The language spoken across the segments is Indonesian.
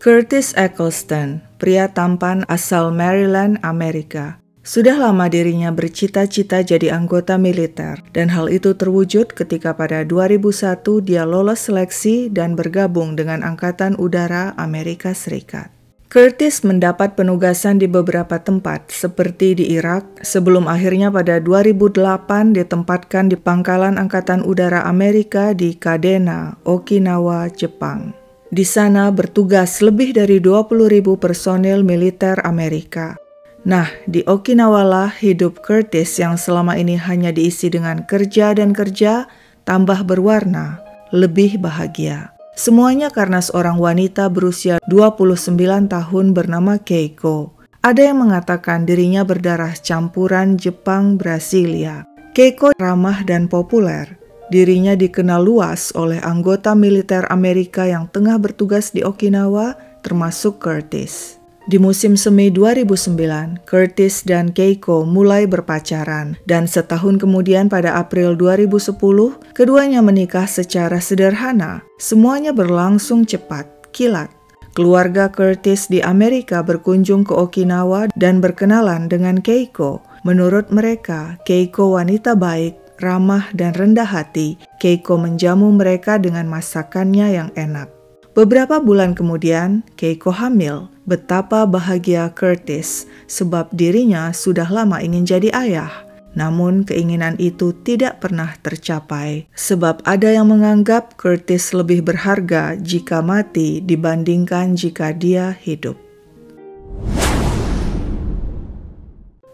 Curtis Eccleston, pria tampan asal Maryland, Amerika. Sudah lama dirinya bercita-cita jadi anggota militer, dan hal itu terwujud ketika pada 2001 dia lolos seleksi dan bergabung dengan Angkatan Udara Amerika Serikat. Curtis mendapat penugasan di beberapa tempat, seperti di Irak, sebelum akhirnya pada 2008 ditempatkan di Pangkalan Angkatan Udara Amerika di Kadena, Okinawa, Jepang. Di sana bertugas lebih dari 20.000 personil militer Amerika. Nah, di Okinawa lah hidup Curtis yang selama ini hanya diisi dengan kerja dan kerja, tambah berwarna, lebih bahagia. Semuanya karena seorang wanita berusia 29 tahun bernama Keiko. Ada yang mengatakan dirinya berdarah campuran Jepang-Brasilia. Keiko ramah dan populer. Dirinya dikenal luas oleh anggota militer Amerika yang tengah bertugas di Okinawa, termasuk Curtis. Di musim semi 2009, Curtis dan Keiko mulai berpacaran, dan setahun kemudian pada April 2010, keduanya menikah secara sederhana. Semuanya berlangsung cepat, kilat. Keluarga Curtis di Amerika berkunjung ke Okinawa dan berkenalan dengan Keiko. Menurut mereka, Keiko wanita baik, ramah dan rendah hati. Keiko menjamu mereka dengan masakannya yang enak. Beberapa bulan kemudian, Keiko hamil. Betapa bahagia Curtis, sebab dirinya sudah lama ingin jadi ayah. Namun keinginan itu tidak pernah tercapai, sebab ada yang menganggap Curtis lebih berharga jika mati dibandingkan jika dia hidup.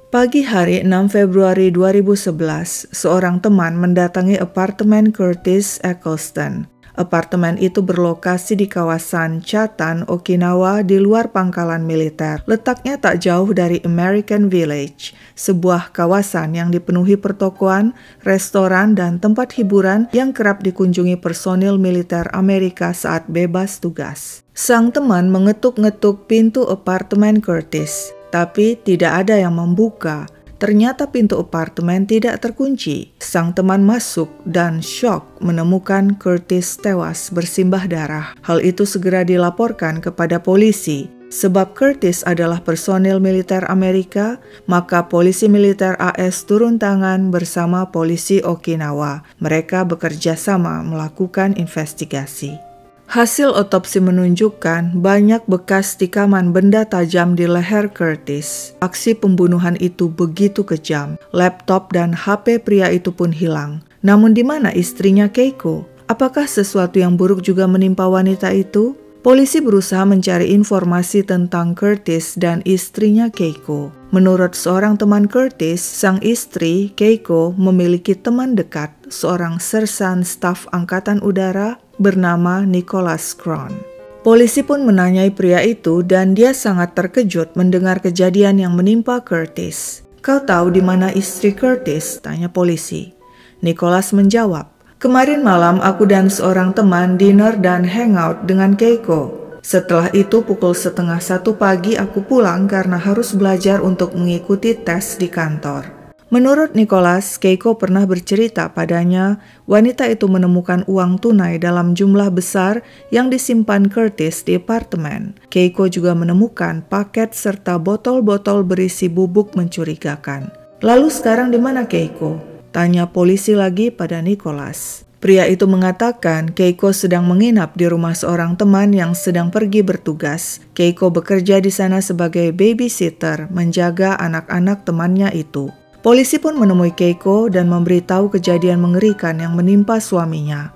Pagi hari 6 Februari 2011, seorang teman mendatangi apartemen Curtis Eccleston. Apartemen itu berlokasi di kawasan Chatan, Okinawa di luar pangkalan militer. Letaknya tak jauh dari American Village, sebuah kawasan yang dipenuhi pertokoan, restoran, dan tempat hiburan yang kerap dikunjungi personil militer Amerika saat bebas tugas. Sang teman mengetuk-ngetuk pintu apartemen Curtis, tapi tidak ada yang membuka. Ternyata pintu apartemen tidak terkunci. Sang teman masuk dan syok menemukan Curtis tewas bersimbah darah. Hal itu segera dilaporkan kepada polisi. Sebab Curtis adalah personil militer Amerika, maka polisi militer AS turun tangan bersama polisi Okinawa. Mereka bekerja sama melakukan investigasi. Hasil otopsi menunjukkan banyak bekas tikaman benda tajam di leher Curtis. Aksi pembunuhan itu begitu kejam. Laptop dan HP pria itu pun hilang. Namun di mana istrinya Keiko? Apakah sesuatu yang buruk juga menimpa wanita itu? Polisi berusaha mencari informasi tentang Curtis dan istrinya Keiko. Menurut seorang teman Curtis, sang istri, Keiko, memiliki teman dekat, seorang sersan staf Angkatan Udara bernama Nicholas Cron. Polisi pun menanyai pria itu dan dia sangat terkejut mendengar kejadian yang menimpa Curtis. "Kau tahu di mana istri Curtis?" tanya polisi. Nicholas menjawab, "Kemarin malam aku dan seorang teman dinner dan hangout dengan Keiko. Setelah itu pukul 12:30 pagi aku pulang karena harus belajar untuk mengikuti tes di kantor." Menurut Nicholas, Keiko pernah bercerita padanya wanita itu menemukan uang tunai dalam jumlah besar yang disimpan Curtis di apartemen. Keiko juga menemukan paket serta botol-botol berisi bubuk mencurigakan. "Lalu sekarang di mana Keiko?" tanya polisi lagi pada Nicholas. Pria itu mengatakan Keiko sedang menginap di rumah seorang teman yang sedang pergi bertugas. Keiko bekerja di sana sebagai babysitter, menjaga anak-anak temannya itu. Polisi pun menemui Keiko dan memberitahu kejadian mengerikan yang menimpa suaminya.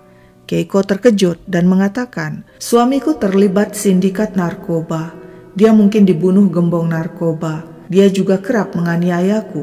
Keiko terkejut dan mengatakan, "Suamiku terlibat sindikat narkoba. Dia mungkin dibunuh gembong narkoba. Dia juga kerap menganiayaku."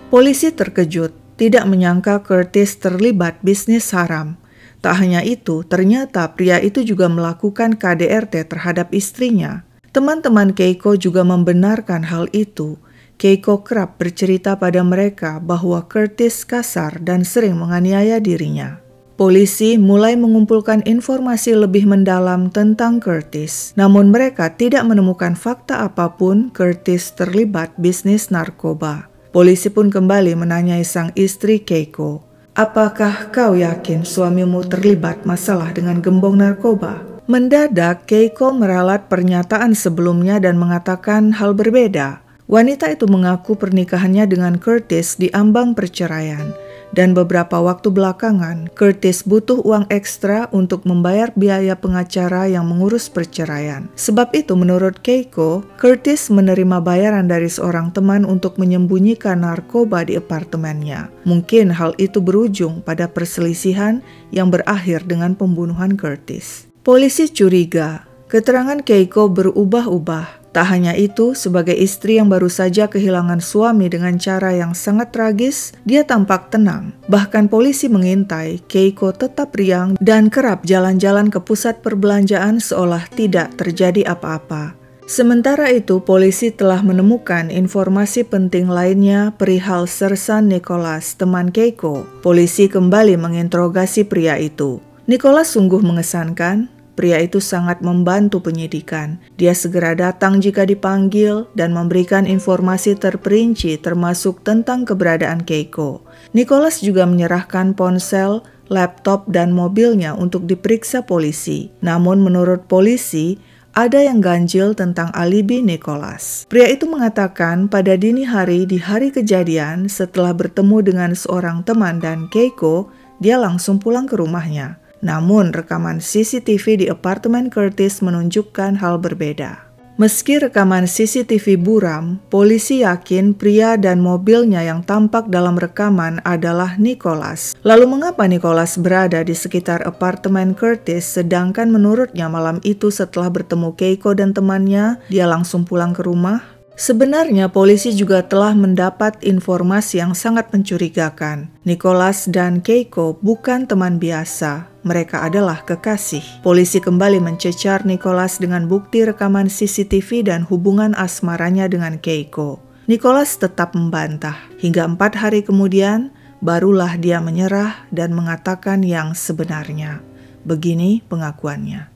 Polisi terkejut, tidak menyangka Curtis terlibat bisnis haram. Tak hanya itu, ternyata pria itu juga melakukan KDRT terhadap istrinya. Teman-teman Keiko juga membenarkan hal itu. Keiko kerap bercerita pada mereka bahwa Curtis kasar dan sering menganiaya dirinya. Polisi mulai mengumpulkan informasi lebih mendalam tentang Curtis. Namun mereka tidak menemukan fakta apapun Curtis terlibat bisnis narkoba. Polisi pun kembali menanyai sang istri Keiko, "Apakah kau yakin suamimu terlibat masalah dengan gembong narkoba?" Mendadak Keiko meralat pernyataan sebelumnya dan mengatakan hal berbeda. Wanita itu mengaku pernikahannya dengan Curtis diambang perceraian. Dan beberapa waktu belakangan, Curtis butuh uang ekstra untuk membayar biaya pengacara yang mengurus perceraian. Sebab itu menurut Keiko, Curtis menerima bayaran dari seorang teman untuk menyembunyikan narkoba di apartemennya. Mungkin hal itu berujung pada perselisihan yang berakhir dengan pembunuhan Curtis. Polisi curiga, keterangan Keiko berubah-ubah. Tak hanya itu, sebagai istri yang baru saja kehilangan suami dengan cara yang sangat tragis, dia tampak tenang. Bahkan polisi mengintai, Keiko tetap riang dan kerap jalan-jalan ke pusat perbelanjaan seolah tidak terjadi apa-apa. Sementara itu, polisi telah menemukan informasi penting lainnya perihal Sersan Nicholas, teman Keiko. Polisi kembali menginterogasi pria itu. Nicholas sungguh mengesankan. Pria itu sangat membantu penyidikan. Dia segera datang jika dipanggil dan memberikan informasi terperinci termasuk tentang keberadaan Keiko. Nicholas juga menyerahkan ponsel, laptop, dan mobilnya untuk diperiksa polisi. Namun menurut polisi, ada yang ganjil tentang alibi Nicholas. Pria itu mengatakan pada dini hari di hari kejadian setelah bertemu dengan seorang teman dan Keiko, dia langsung pulang ke rumahnya. Namun, rekaman CCTV di apartemen Curtis menunjukkan hal berbeda. Meski rekaman CCTV buram, polisi yakin pria dan mobilnya yang tampak dalam rekaman adalah Nicholas. Lalu mengapa Nicholas berada di sekitar apartemen Curtis sedangkan menurutnya malam itu setelah bertemu Keiko dan temannya, dia langsung pulang ke rumah? Sebenarnya polisi juga telah mendapat informasi yang sangat mencurigakan. Nicholas dan Keiko bukan teman biasa, mereka adalah kekasih. Polisi kembali mencecar Nicholas dengan bukti rekaman CCTV dan hubungan asmaranya dengan Keiko. Nicholas tetap membantah. Hingga 4 hari kemudian, barulah dia menyerah dan mengatakan yang sebenarnya. Begini pengakuannya.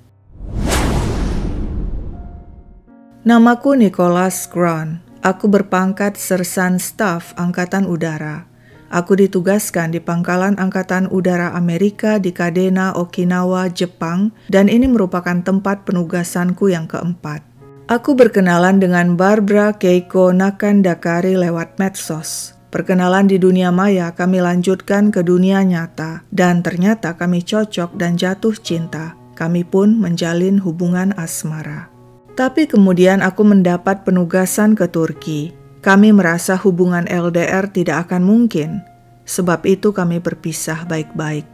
Namaku Nicholas Grant. Aku berpangkat Sersan Staf Angkatan Udara. Aku ditugaskan di Pangkalan Angkatan Udara Amerika di Kadena, Okinawa, Jepang, dan ini merupakan tempat penugasanku yang keempat. Aku berkenalan dengan Barbara Keiko Nakandakari lewat medsos. Perkenalan di dunia maya kami lanjutkan ke dunia nyata, dan ternyata kami cocok dan jatuh cinta. Kami pun menjalin hubungan asmara. Tapi kemudian aku mendapat penugasan ke Turki. Kami merasa hubungan LDR tidak akan mungkin. Sebab itu kami berpisah baik-baik.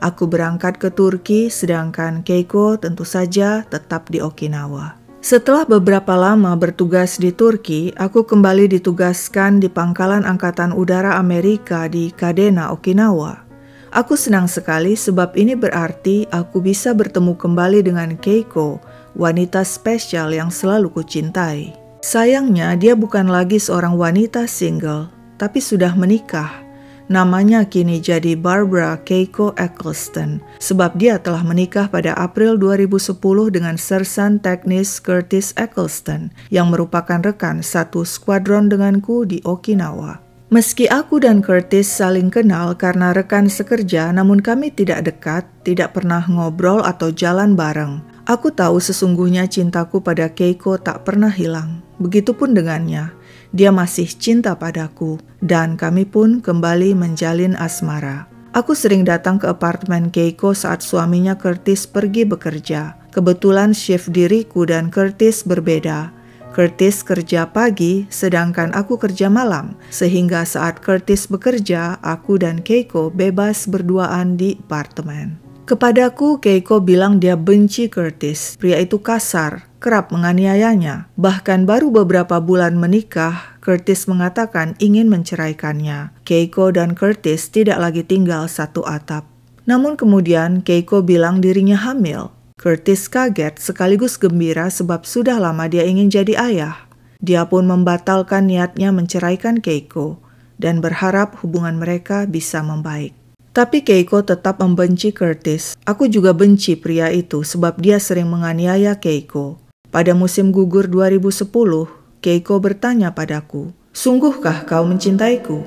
Aku berangkat ke Turki, sedangkan Keiko tentu saja tetap di Okinawa. Setelah beberapa lama bertugas di Turki, aku kembali ditugaskan di Pangkalan Angkatan Udara Amerika di Kadena, Okinawa. Aku senang sekali sebab ini berarti aku bisa bertemu kembali dengan Keiko, wanita spesial yang selalu kucintai. Sayangnya dia bukan lagi seorang wanita single, tapi sudah menikah. Namanya kini jadi Barbara Keiko Eccleston, sebab dia telah menikah pada April 2010 dengan Sersan Teknis Curtis Eccleston, yang merupakan rekan satu skuadron denganku di Okinawa. Meski aku dan Curtis saling kenal karena rekan sekerja, namun kami tidak dekat, tidak pernah ngobrol atau jalan bareng. Aku tahu sesungguhnya cintaku pada Keiko tak pernah hilang. Begitupun dengannya, dia masih cinta padaku, dan kami pun kembali menjalin asmara. Aku sering datang ke apartemen Keiko saat suaminya Curtis pergi bekerja. Kebetulan shift diriku dan Curtis berbeda. Curtis kerja pagi, sedangkan aku kerja malam, sehingga saat Curtis bekerja, aku dan Keiko bebas berduaan di apartemen. Kepadaku, Keiko bilang dia benci Curtis. Pria itu kasar, kerap menganiayanya. Bahkan baru beberapa bulan menikah, Curtis mengatakan ingin menceraikannya. Keiko dan Curtis tidak lagi tinggal satu atap. Namun kemudian Keiko bilang dirinya hamil. Curtis kaget sekaligus gembira sebab sudah lama dia ingin jadi ayah. Dia pun membatalkan niatnya menceraikan Keiko dan berharap hubungan mereka bisa membaik. Tapi Keiko tetap membenci Curtis. Aku juga benci pria itu sebab dia sering menganiaya Keiko. Pada musim gugur 2010, Keiko bertanya padaku, "Sungguhkah kau mencintaiku?"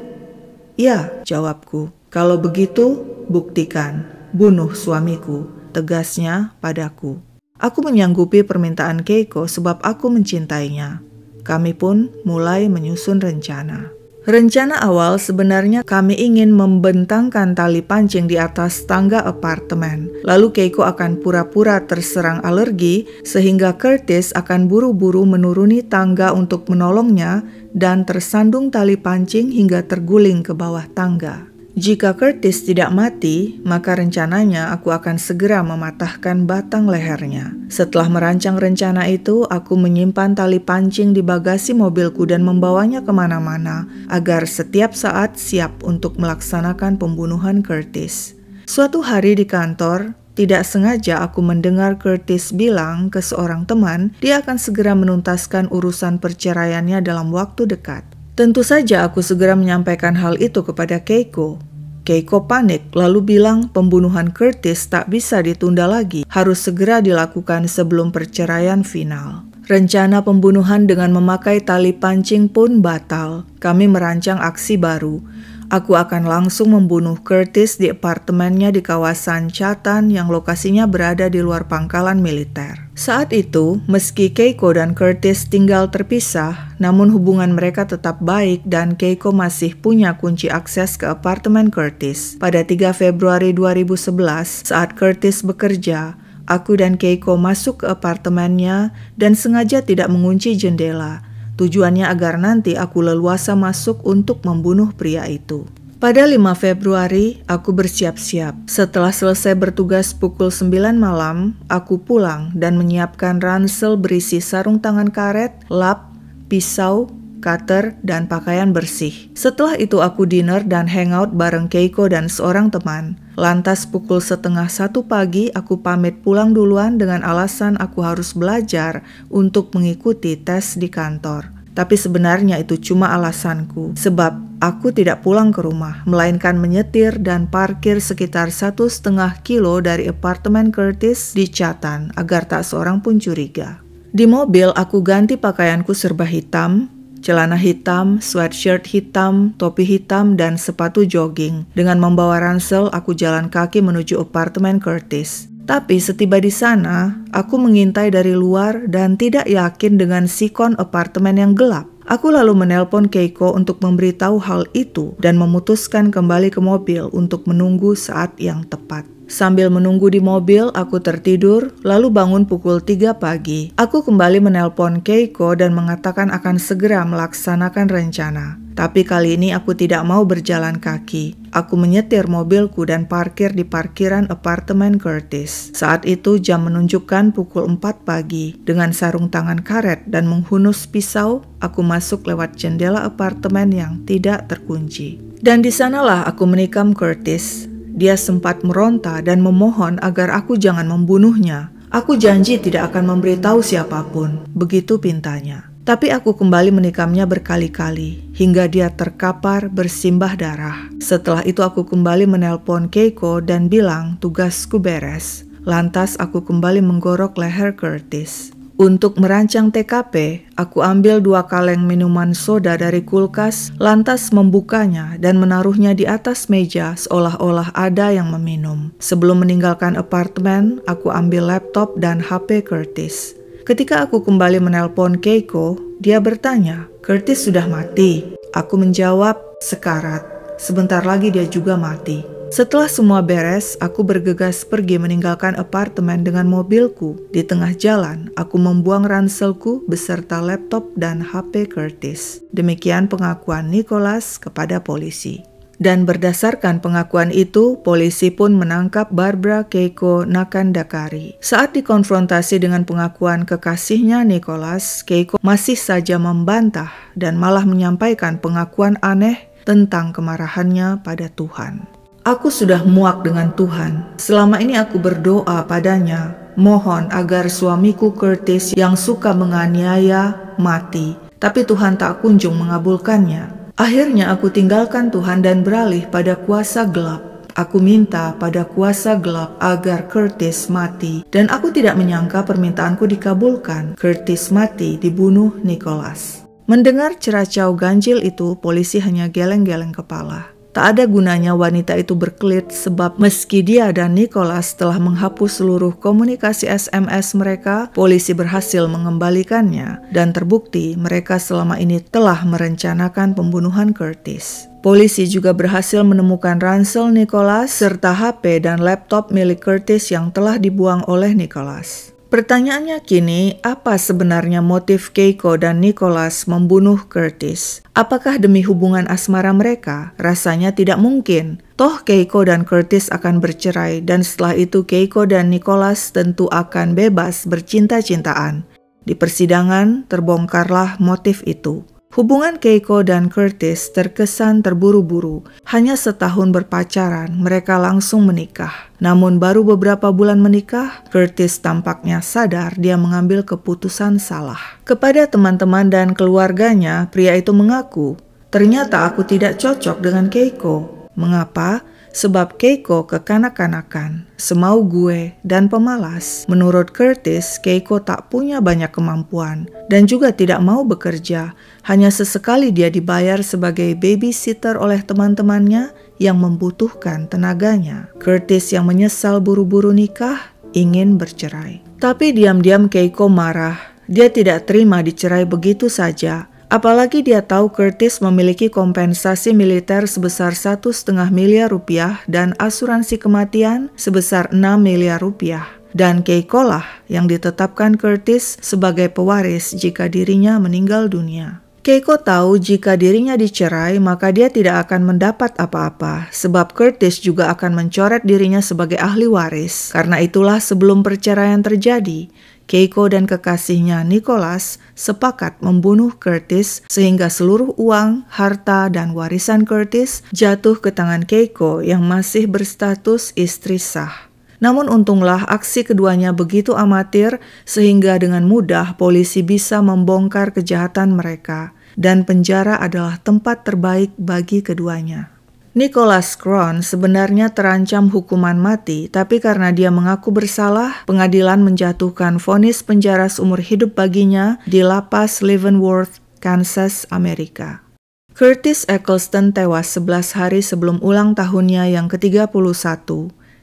"Ya," jawabku. "Kalau begitu, buktikan. Bunuh suamiku," tegasnya padaku. Aku menyanggupi permintaan Keiko sebab aku mencintainya. Kami pun mulai menyusun rencana. Rencana awal sebenarnya kami ingin membentangkan tali pancing di atas tangga apartemen. Lalu Keiko akan pura-pura terserang alergi sehingga Curtis akan buru-buru menuruni tangga untuk menolongnya dan tersandung tali pancing hingga terguling ke bawah tangga. Jika Curtis tidak mati, maka rencananya aku akan segera mematahkan batang lehernya. Setelah merancang rencana itu, aku menyimpan tali pancing di bagasi mobilku dan membawanya kemana-mana agar setiap saat siap untuk melaksanakan pembunuhan Curtis. Suatu hari di kantor, tidak sengaja aku mendengar Curtis bilang ke seorang teman dia akan segera menuntaskan urusan perceraiannya dalam waktu dekat. Tentu saja aku segera menyampaikan hal itu kepada Keiko. Keiko panik lalu bilang pembunuhan Curtis tak bisa ditunda lagi, harus segera dilakukan sebelum perceraian final. Rencana pembunuhan dengan memakai tali pancing pun batal. Kami merancang aksi baru. Aku akan langsung membunuh Curtis di apartemennya di kawasan Chatham yang lokasinya berada di luar pangkalan militer. Saat itu, meski Keiko dan Curtis tinggal terpisah, namun hubungan mereka tetap baik dan Keiko masih punya kunci akses ke apartemen Curtis. Pada 3 Februari 2011, saat Curtis bekerja, aku dan Keiko masuk ke apartemennya dan sengaja tidak mengunci jendela. Tujuannya agar nanti aku leluasa masuk untuk membunuh pria itu. Pada 5 Februari, aku bersiap-siap. Setelah selesai bertugas pukul 9 malam, aku pulang dan menyiapkan ransel berisi sarung tangan karet, lap, pisau, cutter, dan pakaian bersih. Setelah itu aku dinner dan hangout bareng Keiko dan seorang teman. Lantas pukul 12:30 pagi aku pamit pulang duluan dengan alasan aku harus belajar untuk mengikuti tes di kantor. Tapi sebenarnya itu cuma alasanku, sebab aku tidak pulang ke rumah, melainkan menyetir dan parkir sekitar 1,5 kilo dari apartemen Curtis di Chatham agar tak seorang pun curiga. Di mobil aku ganti pakaianku serba hitam, celana hitam, sweatshirt hitam, topi hitam, dan sepatu jogging. Dengan membawa ransel, aku jalan kaki menuju apartemen Curtis. Tapi setiba di sana, aku mengintai dari luar dan tidak yakin dengan sikon apartemen yang gelap. Aku lalu menelpon Keiko untuk memberitahu hal itu dan memutuskan kembali ke mobil untuk menunggu saat yang tepat. Sambil menunggu di mobil, aku tertidur, lalu bangun pukul 3 pagi. Aku kembali menelpon Keiko dan mengatakan akan segera melaksanakan rencana. Tapi kali ini aku tidak mau berjalan kaki. Aku menyetir mobilku dan parkir di parkiran apartemen Curtis. Saat itu jam menunjukkan pukul 4 pagi. Dengan sarung tangan karet dan menghunus pisau, aku masuk lewat jendela apartemen yang tidak terkunci. Dan di sanalah aku menikam Curtis. Dia sempat meronta dan memohon agar aku jangan membunuhnya. Aku janji tidak akan memberitahu siapapun, begitu pintanya. Tapi aku kembali menikamnya berkali-kali, hingga dia terkapar bersimbah darah. Setelah itu aku kembali menelpon Keiko dan bilang tugasku beres. Lantas aku kembali menggorok leher Curtis. Untuk merancang TKP, aku ambil 2 kaleng minuman soda dari kulkas, lantas membukanya dan menaruhnya di atas meja seolah-olah ada yang meminum. Sebelum meninggalkan apartemen, aku ambil laptop dan HP Curtis. Ketika aku kembali menelpon Keiko, dia bertanya, "Curtis sudah mati?" Aku menjawab, "Sekarat. Sebentar lagi dia juga mati." Setelah semua beres, aku bergegas pergi meninggalkan apartemen dengan mobilku. Di tengah jalan, aku membuang ranselku beserta laptop dan HP Curtis. Demikian pengakuan Nicholas kepada polisi. Dan berdasarkan pengakuan itu, polisi pun menangkap Barbara Keiko Nakandakari. Saat dikonfrontasi dengan pengakuan kekasihnya Nicholas, Keiko masih saja membantah dan malah menyampaikan pengakuan aneh tentang kemarahannya pada Tuhan. Aku sudah muak dengan Tuhan. Selama ini aku berdoa padanya, mohon agar suamiku Curtis yang suka menganiaya mati. Tapi Tuhan tak kunjung mengabulkannya. Akhirnya aku tinggalkan Tuhan dan beralih pada kuasa gelap. Aku minta pada kuasa gelap agar Curtis mati. Dan aku tidak menyangka permintaanku dikabulkan. Curtis mati dibunuh Nicholas. Mendengar ceracau ganjil itu, polisi hanya geleng-geleng kepala. Tak ada gunanya wanita itu berkelit sebab meski dia dan Nicholas telah menghapus seluruh komunikasi SMS mereka, polisi berhasil mengembalikannya dan terbukti mereka selama ini telah merencanakan pembunuhan Curtis. Polisi juga berhasil menemukan ransel Nicholas serta HP dan laptop milik Curtis yang telah dibuang oleh Nicholas. Pertanyaannya kini, apa sebenarnya motif Keiko dan Nicholas membunuh Curtis? Apakah demi hubungan asmara mereka? Rasanya tidak mungkin. Toh Keiko dan Curtis akan bercerai dan setelah itu Keiko dan Nicholas tentu akan bebas bercinta-cintaan. Di persidangan terbongkarlah motif itu. Hubungan Keiko dan Curtis terkesan terburu-buru. Hanya setahun berpacaran, mereka langsung menikah. Namun baru beberapa bulan menikah, Curtis tampaknya sadar dia mengambil keputusan salah. Kepada teman-teman dan keluarganya, pria itu mengaku, "Ternyata aku tidak cocok dengan Keiko." Mengapa? Sebab Keiko kekanak-kanakan, semau gue, dan pemalas. Menurut Curtis, Keiko tak punya banyak kemampuan dan juga tidak mau bekerja. Hanya sesekali dia dibayar sebagai babysitter oleh teman-temannya yang membutuhkan tenaganya. Curtis yang menyesal buru-buru nikah, ingin bercerai. Tapi diam-diam Keiko marah. Dia tidak terima dicerai begitu saja. Apalagi dia tahu Curtis memiliki kompensasi militer sebesar 1,5 miliar rupiah dan asuransi kematian sebesar 6 miliar rupiah. Dan Keiko lah yang ditetapkan Curtis sebagai pewaris jika dirinya meninggal dunia. Keiko tahu jika dirinya dicerai maka dia tidak akan mendapat apa-apa sebab Curtis juga akan mencoret dirinya sebagai ahli waris. Karena itulah sebelum perceraian terjadi, Keiko dan kekasihnya Nicholas sepakat membunuh Curtis sehingga seluruh uang, harta, dan warisan Curtis jatuh ke tangan Keiko yang masih berstatus istri sah. Namun untunglah aksi keduanya begitu amatir sehingga dengan mudah polisi bisa membongkar kejahatan mereka dan penjara adalah tempat terbaik bagi keduanya. Nicholas Cron sebenarnya terancam hukuman mati, tapi karena dia mengaku bersalah, pengadilan menjatuhkan vonis penjara seumur hidup baginya di lapas Leavenworth, Kansas, Amerika. Curtis Eccleston tewas 11 hari sebelum ulang tahunnya yang ke-31.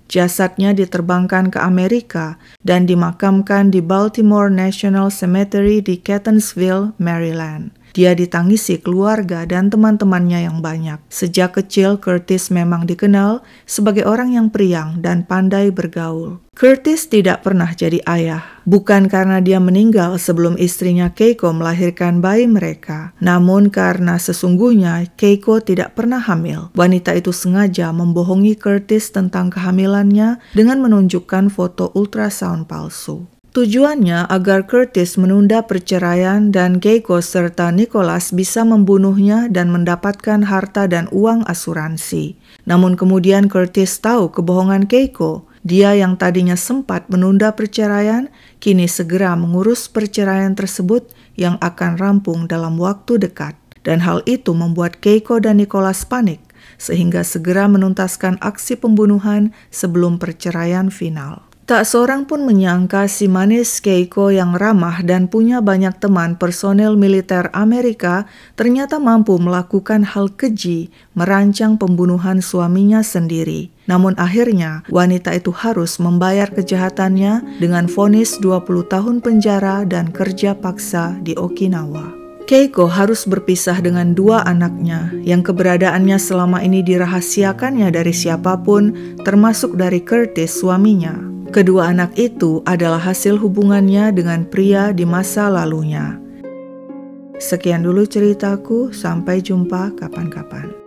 Jasadnya diterbangkan ke Amerika dan dimakamkan di Baltimore National Cemetery di Catonsville, Maryland. Dia ditangisi keluarga dan teman-temannya yang banyak. Sejak kecil, Curtis memang dikenal sebagai orang yang periang dan pandai bergaul. Curtis tidak pernah jadi ayah, bukan karena dia meninggal sebelum istrinya Keiko melahirkan bayi mereka, namun karena sesungguhnya Keiko tidak pernah hamil. Wanita itu sengaja membohongi Curtis tentang kehamilannya dengan menunjukkan foto ultrasound palsu. Tujuannya agar Curtis menunda perceraian dan Keiko serta Nicholas bisa membunuhnya dan mendapatkan harta dan uang asuransi. Namun kemudian Curtis tahu kebohongan Keiko. Dia yang tadinya sempat menunda perceraian, kini segera mengurus perceraian tersebut yang akan rampung dalam waktu dekat. Dan hal itu membuat Keiko dan Nicholas panik, sehingga segera menuntaskan aksi pembunuhan sebelum perceraian final. Tak seorang pun menyangka si manis Keiko yang ramah dan punya banyak teman personel militer Amerika ternyata mampu melakukan hal keji, merancang pembunuhan suaminya sendiri. Namun akhirnya wanita itu harus membayar kejahatannya dengan vonis 20 tahun penjara dan kerja paksa di Okinawa. Keiko harus berpisah dengan dua anaknya yang keberadaannya selama ini dirahasiakannya dari siapapun, termasuk dari Curtis suaminya. Kedua anak itu adalah hasil hubungannya dengan pria di masa lalunya. Sekian dulu ceritaku, sampai jumpa kapan-kapan.